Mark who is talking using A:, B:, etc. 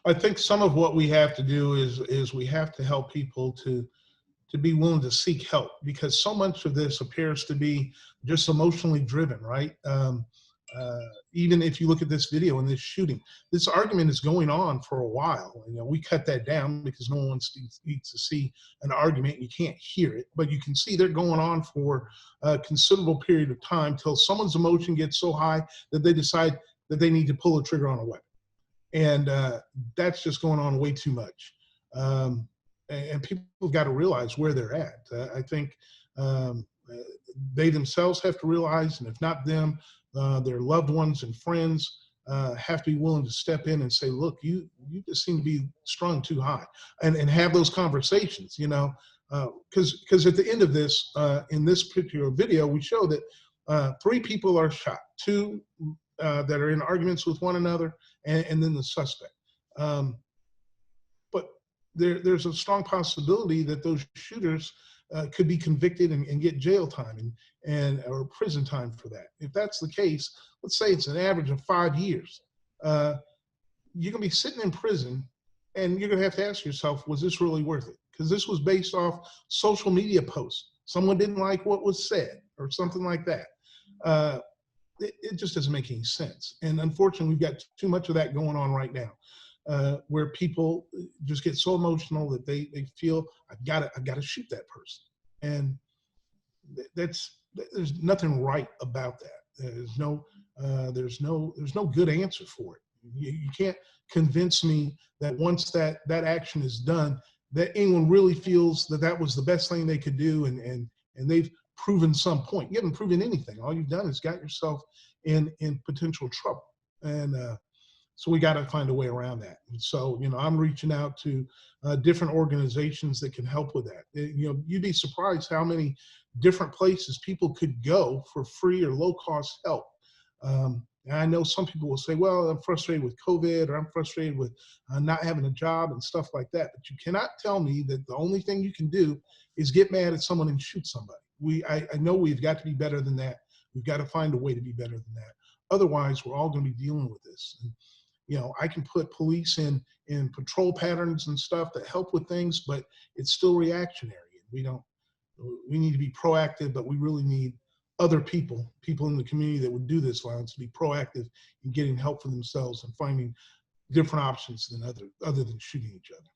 A: I think some of what we have to do is we have to help people to be willing to seek help, because so much of this appears to be just emotionally driven, right? Uh, Even if you look at this video and this shooting, this argument is going on for a while. You know, we cut that down because no one needs to see an argument and you can't hear it, but you can see they're going on for a considerable period of time till someone's emotion gets so high that they decide that they need to pull the trigger on a weapon. And that's just going on way too much. Um, and people have got to realize where they're at. I think um, uh, they themselves have to realize, and if not them, their loved ones and friends have to be willing to step in and say, look, you just seem to be strung too high, and have those conversations, you know, because at the end of this, in this particular video, we show that 3 people are shot, 2 that are in arguments with one another, and then the suspect. Um, but there's a strong possibility that those shooters could be convicted and get jail time and or prison time for that. If that's the case, let's say it's an average of 5 years. You're gonna be sitting in prison, and you're gonna have to ask yourself, was this really worth it? Because this was based off social media posts. Someone didn't like what was said or something like that. Uh, it just doesn't make any sense. And unfortunately, we've got too much of that going on right now, where people just get so emotional that they feel I've got to shoot that person, and there's nothing right about that. There's no good answer for it. You can't convince me that once that action is done, that anyone really feels that that was the best thing they could do, and they've proven some point. You haven't proven anything. All you've done is got yourself in potential trouble. And so we got to find a way around that. And so, you know, I'm reaching out to different organizations that can help with that. You know, you'd be surprised how many different places people could go for free or low cost help. And I know some people will say, well, I'm frustrated with COVID, or I'm frustrated with not having a job and stuff like that. But you cannot tell me that the only thing you can do is get mad at someone and shoot somebody. I know we've got to be better than that. We've got to find a way to be better than that. Otherwise, we're all going to be dealing with this. And, you know, I can put police in patrol patterns and stuff that help with things, but it's still reactionary. We need to be proactive, but we really need other people in the community that would do this violence to be proactive in getting help for themselves and finding different options than other than shooting each other.